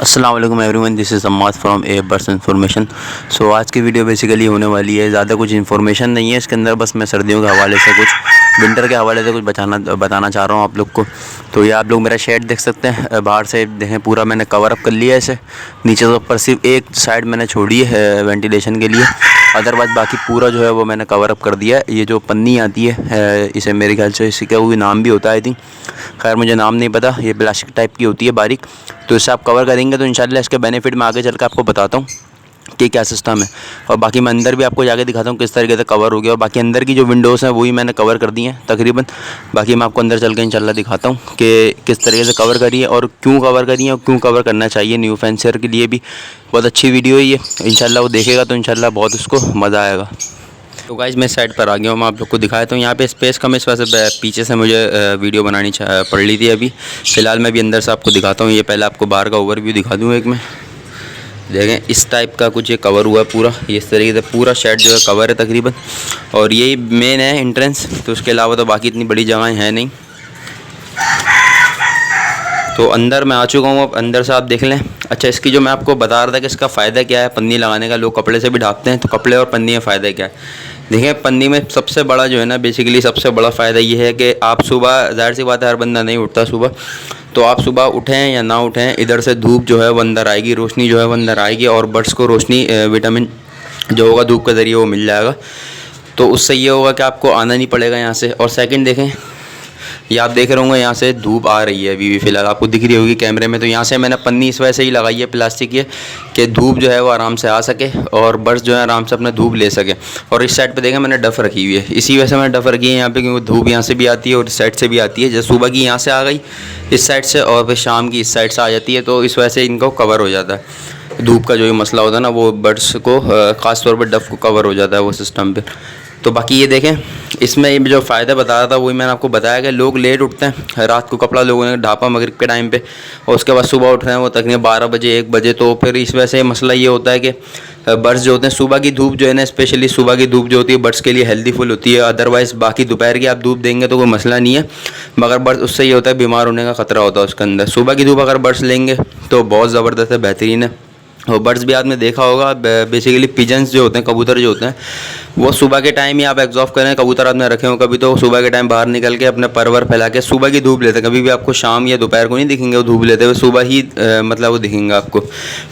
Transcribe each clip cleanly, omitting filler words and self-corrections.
अस्सलाम वालेकुम everyone, this is Ammad from A Birds Information. So आज की वीडियो बेसिकली होने वाली है, ज़्यादा कुछ इन्फॉर्मेशन नहीं है इसके अंदर, बस मैं सर्दियों के हवाले से कुछ, विंटर के हवाले से कुछ बताना चाह रहा हूँ आप लोग को। तो ये आप लोग मेरा शेड देख सकते हैं, बाहर से देखें पूरा मैंने कवर अप कर लिया है इसे, नीचे से ऊपर सिर्फ एक साइड मैंने छोड़ी है वेंटिलेशन के लिए, अदरवाइज़ बाकी पूरा जो है वो मैंने कवर अप कर दिया है। ये जो पन्नी आती है इसे मेरे ख्याल से इसी का कोई नाम भी होता है आई थिंक, खैर मुझे नाम नहीं पता, ये प्लास्टिक टाइप की होती है बारीक, तो इससे आप कवर करेंगे तो इंशाल्लाह इसके बेनिफिट मैं आगे चल कर आपको बताता हूँ कि क्या सिस्टम है। और बाकी मैं अंदर भी आपको जाके दिखाता हूँ किस तरीके से कवर हो गया, और बाकी अंदर की जो विंडोज़ हैं वही मैंने कवर कर दी हैं तकरीबन। बाकी मैं आपको अंदर चल के इंशाल्लाह दिखाता हूँ कि किस तरीके से कवर करी है और क्यों कवर करी है और क्यों कवर करना चाहिए। न्यू फैंसियर के लिए भी बहुत अच्छी वीडियो है ये, इंशाल्लाह वो देखेगा तो इंशाल्लाह बहुत उसको मज़ा आएगा। तो गाइज़ मैं साइड पर आ गया हूँ, मैं आप लोग को दिखाया तो यहाँ पे स्पेस कम है, इस वजह से पीछे से मुझे वीडियो बनानी पड़ रही थी। अभी फ़िलहाल मैं भी अंदर से आपको दिखाता हूँ। ये पहले आपको बाहर का ओवरव्यू दिखा दूँ एक मैं, देखें इस टाइप का कुछ ये कवर हुआ है पूरा, ये इस तरीके से पूरा शेड जो है कवर है तकरीबन, और यही मेन है एंट्रेंस, तो उसके अलावा तो बाकी इतनी बड़ी जगह है नहीं। तो अंदर मैं आ चुका हूँ, अब अंदर से आप देख लें। अच्छा, इसकी जो मैं आपको बता रहा था कि इसका फ़ायदा क्या है पन्नी लगाने का, लोग कपड़े से भी ढाँपते हैं, तो कपड़े और पन्नी में फ़ायदा क्या है। देखें पन्नी में सबसे बड़ा जो है ना, बेसिकली सबसे बड़ा फ़ायदा ये है कि आप सुबह, ज़ाहिर सी बात है हर बंदा नहीं उठता सुबह, तो आप सुबह उठें या ना उठें, इधर से धूप जो है वो अंदर आएगी, रोशनी जो है वो अंदर आएगी, और बर्ड्स को रोशनी विटामिन जो होगा धूप के ज़रिए वो मिल जाएगा। तो उससे ये होगा कि आपको आना नहीं पड़ेगा यहाँ से। और सेकंड देखें, ये आप देख रहे होंगे यहाँ से धूप आ रही है अभी भी, फ़िलहाल आपको दिख रही होगी कैमरे में, तो यहाँ से मैंने पन्नी इस वजह से ही लगाई है प्लास्टिक की, कि धूप जो है वो आराम से आ सके और बर्ड्स जो है आराम से अपना धूप ले सके। और इस साइड पे देखें मैंने डफ़ रखी हुई है, इसी वजह से मैंने डफ़ रखी है यहाँ पे, क्योंकि धूप यहाँ से भी आती है और इस साइड से भी आती है। जैसे सुबह की यहाँ से आ गई इस साइड से और फिर शाम की इस साइड से आ जाती है, तो इस वजह से इनको कवर हो जाता है। धूप का जो ये मसला होता है ना, वो बर्ड्स को ख़ास तौर पर डफ़ को कवर हो जाता है वो सिस्टम पर। तो बाकी ये देखें, इसमें ये जो फ़ायदा बता रहा था वही मैंने आपको बताया कि लोग लेट उठते हैं, रात को कपड़ा लोगों ने ढापा मगरिब के टाइम पे, और उसके बाद सुबह उठ रहे हैं वो तकरीबन 12 बजे 1 बजे, तो फिर इस वजह से मसला ये होता है कि बर्ड्स जो होते हैं, सुबह की धूप जो है ना, स्पेशली सुबह की धूप जो होती है बर्ड्स के लिए हेल्दीफुल होती है। अदरवाइज़ बाकी दोपहर की आप धूप देंगे तो कोई मसला नहीं है, मगर बर्ड्स उससे ये होता है बीमार होने का ख़तरा होता है उसके अंदर। सुबह की धूप अगर बर्ड्स लेंगे तो बहुत ज़बरदस्त है, बेहतरीन है। और बर्ड्स भी आपने देखा होगा, बेसिकली पिजन्स जो होते हैं, कबूतर जो होते हैं, वो सुबह के टाइम ही आप एग्जॉफ करें, कबूतर आपने रखे हो कभी, तो सुबह के टाइम बाहर निकल के अपने परवर फैला के सुबह की धूप लेते हैं। कभी भी आपको शाम या दोपहर को नहीं दिखेंगे वो धूप लेते हुए, सुबह ही मतलब वो दिखेंगे आपको।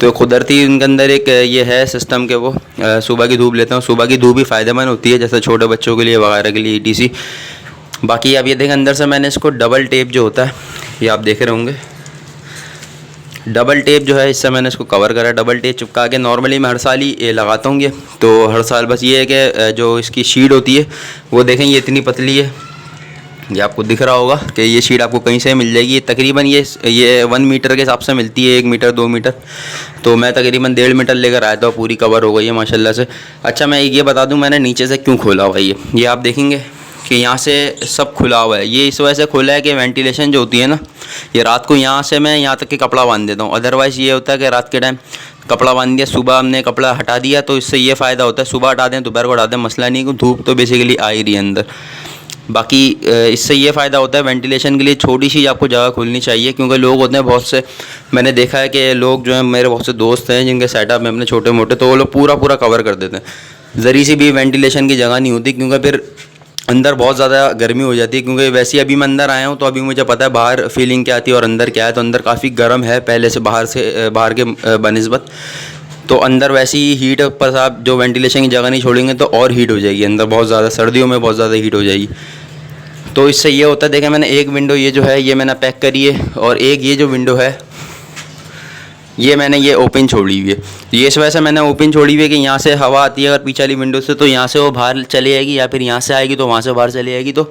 तो कुदरती उनके अंदर एक ये है सिस्टम के वो सुबह की धूप लेते हैं। सुबह की धूप भी फ़ायदेमंद होती है, जैसे छोटे बच्चों के लिए वगैरह के लिए ETC। बाकी आप ये देखें, अंदर से मैंने इसको डबल टेप जो होता है, ये आप देख रहे होंगे, डबल टेप जो है इससे मैंने इसको कवर करा। डबल टेप चिपका के नॉर्मली मैं हर साल ही ये लगाता हूँ ये, तो हर साल बस ये है कि जो इसकी शीट होती है वो देखें ये इतनी पतली है, ये आपको दिख रहा होगा कि ये शीट आपको कहीं से मिल जाएगी। तकरीबन ये 1 मीटर के हिसाब से मिलती है, 1 मीटर 2 मीटर, तो मैं तकरीबन 1.5 मीटर लेकर आया था, पूरी कवर हो गई है माशाल्लाह से। अच्छा, मैं ये बता दूँ मैंने नीचे से क्यों खोला हुआ ये आप देखेंगे कि यहाँ से सब खुला हुआ है। ये इस वजह से खुला है कि वेंटिलेशन जो होती है ना, ये रात को यहाँ से मैं यहाँ तक के कपड़ा बांध देता हूँ। अदरवाइज़ ये होता है कि रात के टाइम कपड़ा बांध दिया, सुबह हमने कपड़ा हटा दिया, तो इससे ये फ़ायदा होता है, सुबह हटा दें दोपहर को हटा दें मसला नहीं, क्योंकि धूप तो बेसिकली आ ही रही है अंदर। बाकी इससे ये फ़ायदा होता है वेंटिलेशन के लिए छोटी सी आपको जगह खुलनी चाहिए, क्योंकि लोग होते हैं बहुत से, मैंने देखा है कि लोग जो हैं, मेरे बहुत से दोस्त हैं जिनके सेटअप में अपने छोटे मोटे, तो वो लोग पूरा कवर कर देते हैं, ज़री सी भी वेंटिलेशन की जगह नहीं होती, क्योंकि फिर अंदर बहुत ज़्यादा गर्मी हो जाती है। क्योंकि वैसे ही अभी मैं अंदर आया हूँ तो अभी मुझे पता है बाहर फीलिंग क्या आती है और अंदर क्या है, तो अंदर काफ़ी गर्म है पहले से, बाहर के बनिस्बत। तो अंदर वैसी ही हीट पर आप जो वेंटिलेशन की जगह नहीं छोड़ेंगे तो और हीट हो जाएगी अंदर, बहुत ज़्यादा सर्दियों में बहुत ज़्यादा हीट हो जाएगी। तो इससे ये होता है, देखें मैंने एक विंडो ये जो है ये मैंने पैक करी है, और एक ये जो विंडो है ये मैंने ये ओपन छोड़ी हुई है। ये इस वजह से मैंने ओपन छोड़ी हुई है कि यहाँ से हवा आती है अगर पीछे वाली विंडो से, तो यहाँ से वो बाहर चली जाएगी, या फिर यहाँ से आएगी तो वहाँ से बाहर चली जाएगी, तो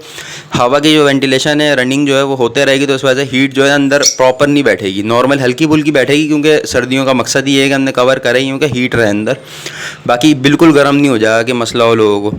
हवा की जो वेंटिलेशन है, रनिंग जो है वो होते रहेगी, तो इस वजह से हीट जो है अंदर प्रॉपर नहीं बैठेगी, नॉर्मल हल्की फुल्की बैठेगी, क्योंकि सर्दियों का मकसद ये है कि हमने कवर करा ही क्योंकि हीट रहे अंदर, बाकी बिल्कुल गर्म नहीं हो जाएगा कि मसला हो लोगों को।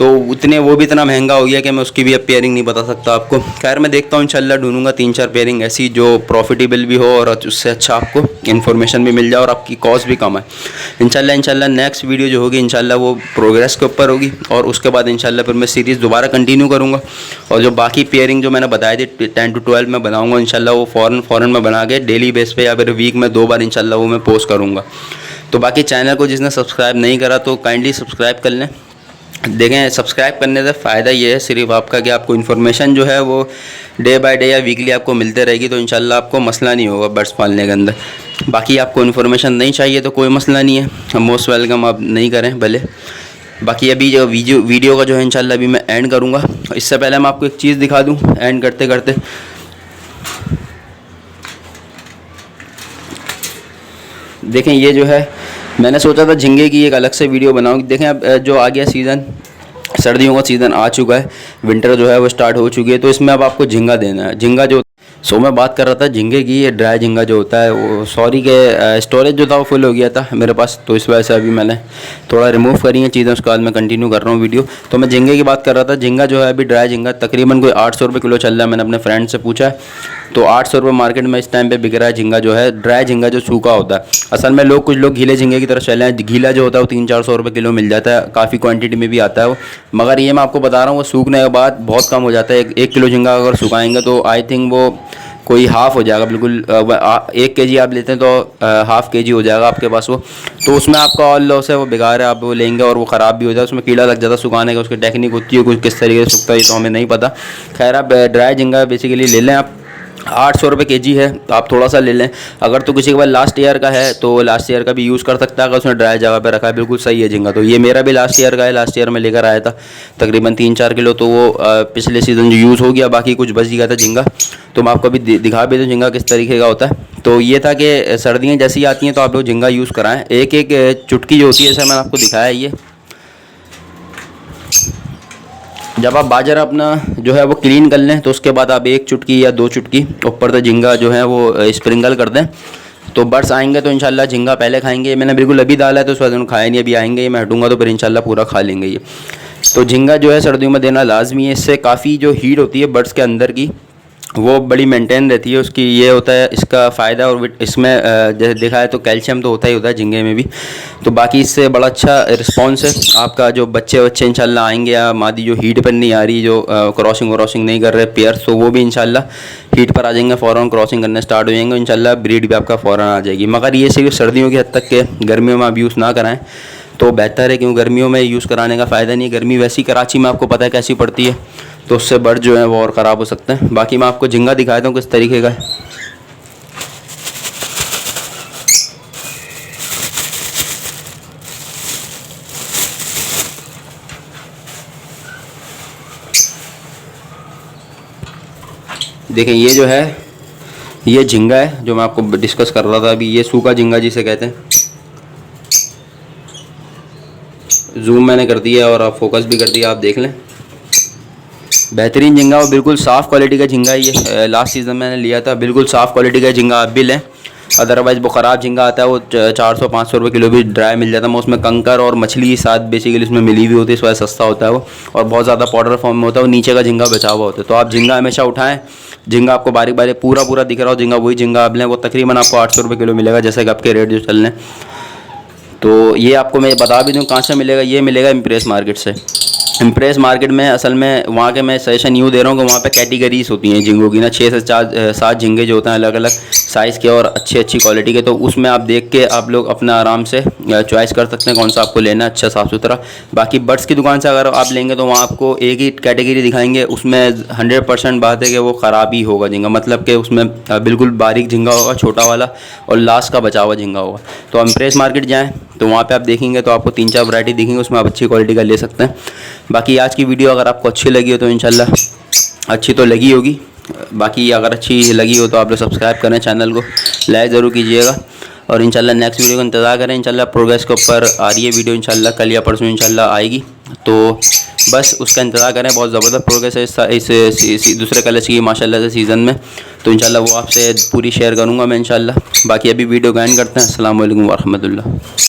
तो उतने वो भी इतना महंगा हो गया कि मैं उसकी भी अब पेयरिंग नहीं बता सकता आपको। खैर मैं देखता हूँ इंशाल्लाह, ढूंढूंगा 3-4 पेयरिंग ऐसी जो प्रॉफिटेबल भी हो और उससे अच्छा आपको इन्फॉर्मेशन भी मिल जाए और आपकी कॉस्ट भी कम है। इंशाल्लाह नेक्स्ट वीडियो जो होगी इंशाल्लाह वो प्रोग्रेस के ऊपर होगी, और उसके बाद इंशाल्लाह फिर मैं सीरीज़ दोबारा कंटिन्यू करूँगा। और जो बाकी पेयरिंग जो मैंने बताई थी 10 to 12 मैं बनाऊँगा इंशाल्लाह, वो फ़ौरन में बना के डेली बेस पे या फिर वीक में 2 बार इंशाल्लाह वो मैं पोस्ट करूँगा। तो बाकी चैनल को जिसने सब्सक्राइब नहीं करा तो काइंडली सब्सक्राइब कर लें। देखें, सब्सक्राइब करने से फ़ायदा ये है सिर्फ आपका कि आपको इन्फॉर्मेशन जो है वो डे बाय डे या वीकली आपको मिलते रहेगी, तो इंशाल्लाह आपको मसला नहीं होगा बर्ड्स पालने के अंदर। बाकी आपको इन्फॉर्मेशन नहीं चाहिए तो कोई मसला नहीं है, मोस्ट वेलकम, आप नहीं करें भले। बाकी अभी जो वीडियो का जो है इंशाल्लाह अभी मैं एंड करूँगा। इससे पहले मैं आपको एक चीज़ दिखा दूँ एंड करते करते। देखें, ये जो है मैंने सोचा था झींगे की एक अलग से वीडियो बनाऊँ। देखें अब जो आ गया सीज़न, सर्दियों का सीज़न आ चुका है, विंटर जो है वो स्टार्ट हो चुकी है, तो इसमें अब आपको झींगा देना है। झींगा जो मैं बात कर रहा था झींगे की, ये ड्राई झींगा जो होता है वो सॉरी के स्टोरेज जो था वो फुल हो गया था मेरे पास, तो इस वजह से अभी मैंने थोड़ा रिमूव करी हैं चीज़ें, उसके बाद मैं कंटिन्यू कर रहा हूँ वीडियो। तो मैं झींगे की बात कर रहा था। झींगा जो है अभी ड्राई झींगा तकरीबन कोई 800 रुपये किलो चल रहा है। मैंने अपने फ्रेंड से पूछा है तो 800 रुपये मार्केट में इस टाइम पे बिक रहा है झींगा जो है, ड्राई झींगा जो सूखा होता है। असल में कुछ लोग गीले झींगे की तरफ चले हैं। गीला जो होता है वो 300-400 रुपये किलो मिल जाता है, काफ़ी क्वांटिटी में भी आता है वो, मगर ये मैं आपको बता रहा हूँ वो सूखने के बाद बहुत कम हो जाता है। 1 किलो झींगा अगर सुखाएंगे तो आई थिंक वो कोई हाफ़ हो जाएगा, बिल्कुल 1 kg आप लेते हैं तो ½ kg हो जाएगा आपके पास वो। तो उसमें आपका ऑल लॉस है, वो बेकार है, आप वो लेंगे और वो ख़राब भी हो जाए, उसमें कीड़ा लग जाता है सुखाने का, उसकी टेक्निक होती है कुछ किस तरीके से सूखता है तो हमें नहीं पता। खैर आप ड्राई झींगा बेसिकली ले लें आप, 800 रुपये kg है, तो आप थोड़ा सा ले लें। अगर तो किसी के पास लास्ट ईयर का है तो लास्ट ईयर का भी यूज़ कर सकता है, अगर उसने ड्राई जगह पे रखा है, बिल्कुल सही है झींगा। तो ये मेरा भी लास्ट ईयर का है, लास्ट ईयर में लेकर आया था तकरीबन 3-4 किलो, तो वो पिछले सीज़न जो यूज़ हो गया, बाकी कुछ बच गया था झींगा। तो मैं आपको अभी दिखा भी दूँ झींगा किस तरीके का होता है। तो ये था कि सर्दियाँ जैसी आती हैं तो आप लोग झींगा यूज़ कराएँ। एक चुटकी जो होती है, जैसा मैंने आपको दिखाया है, ये जब आप बाजरा अपना जो है वो क्लीन कर लें तो उसके बाद आप 1 चुटकी या 2 चुटकी ऊपर से झींगा जो है वो स्प्रिंकल कर दें, तो बर्ड्स आएंगे तो इंशाल्लाह झींगा पहले खाएंगे। मैंने बिल्कुल अभी डाला है तो उस वजह से खाया नहीं, अभी आएंगे, मैं हटूँगा तो फिर इंशाल्लाह पूरा खा लेंगे ये। तो झींगा जो है सर्दियों में देना लाजमी है, इससे काफ़ी जो हीट होती है बर्ड्स के अंदर की वो बड़ी मेंटेन रहती है उसकी, ये होता है इसका फ़ायदा। और इसमें जैसे देखा है तो कैल्शियम तो होता ही होता है झींगे में भी। तो बाकी इससे बड़ा अच्छा रिस्पॉन्स है आपका, जो बच्चे इंशाल्लाह आएंगे, या मादी जो हीट पर नहीं आ रही, जो क्रॉसिंग नहीं कर रहे पेयर्स, तो वो भी इंशाल्लाह हीट पर आ जाएंगे, फ़ौरन क्रॉसिंग करने स्टार्ट हो जाएंगे, इंशाल्लाह ब्रीड भी आपका फ़ौरन आ जाएगी। मगर ये सिर्फ सर्दियों की हद तक के, गर्मियों में आप यूज़ ना कराएँ तो बेहतर है, क्योंकि गर्मियों में यूज़ कराने का फ़ायदा नहीं है। गर्मी वैसी कराची में आपको पता है कैसी पड़ती है, तो उससे बर्ड जो है वो और ख़राब हो सकते हैं। बाकी मैं आपको झींगा दिखाता हूँ किस तरीके का है। देखें, ये जो है ये झींगा है जो मैं आपको डिस्कस कर रहा था अभी, ये सूखा झींगा जिसे कहते हैं। जूम मैंने कर दिया और आप फोकस भी कर दिया, आप देख लें, बेहतरीन झींगा और बिल्कुल साफ़ क्वालिटी का झींगा है ये। लास्ट सीज़न मैंने लिया था, बिल्कुल साफ़ क्वालिटी का झींगा आप भी लें, अदरवाइज़ वो ख़राब झींगा आता है वो 400-500 रुपये किलो भी ड्राई मिल जाता है। उसमें कंकर और मछली साथ बेसिकली इसमें मिली हुई होती है, इस वजह सस्ता होता है वो, और बहुत ज़्यादा पाउडर फॉर्म में होता है, वो नीचे का झींगा बचा हुआ होता है। तो आप झींगा हमेशा उठाएँ, झींगा आपको बारीक बारीक पूरा दिख रहा हो झींगा, वही झींगा आप लें, वो तकरीबन आपको 800 रुपये किलो मिलेगा, जैसे कि आपके रेट जो चल रहे हैं। तो ये आपको मैं बता भी दूँ कहाँ से मिलेगा, ये मिलेगा इम्प्रेस मार्केट से। इम्प्रेस मार्केट में असल में वहाँ के मैं सजेशन यूँ दे रहा हूँ कि वहाँ पे कैटेगरीज होती हैं झींगों की ना, 6 से 7 झींगे जो होते हैं अलग अलग साइज़ के और अच्छी क्वालिटी के। तो उसमें आप देख के आप लोग अपना आराम से चॉइस कर सकते हैं कौन सा आपको लेना है, अच्छा साफ़ सुथरा। बाकी बर्ड्स की दुकान से अगर आप लेंगे तो वहाँ आपको एक ही कैटेगरी दिखाएंगे, उसमें 100% बात है कि वो ख़राब ही होगा झींगा, मतलब कि उसमें बिल्कुल बारीक झींगा होगा, छोटा वाला, और लास्ट का बचा हुआ झींगा होगा। तो इम्प्रेस मार्केट जाएँ तो वहाँ पे आप देखेंगे तो आपको 3-4 वैरायटी दिखेंगे, उसमें आप अच्छी क्वालिटी का ले सकते हैं। बाकी आज की वीडियो अगर आपको अच्छी लगी हो तो इंशाल्लाह अच्छी तो लगी होगी, बाकी अगर अच्छी लगी हो तो आप लोग सब्सक्राइब करें, चैनल को लाइक ज़रूर कीजिएगा, और इंशाल्लाह नेक्स्ट वीडियो का इंतज़ार करें। इंशाल्लाह प्रोग्रेस के ऊपर आ रही है वीडियो, इंशाल्लाह कल या परसों इंशाल्लाह आएगी, तो बस उसका इंतज़ार करें। बहुत ज़बरदस्त प्रोग्रेस है इस दूसरे कॉलेज की माशाल्लाह से सीज़न में, तो इंशाल्लाह वो आपसे पूरी शेयर करूँगा मैं इंशाल्लाह। बाकी अभी वीडियो का एंड करते हैं। अस्सलाम वालेकुम व रहमतुल्लाह।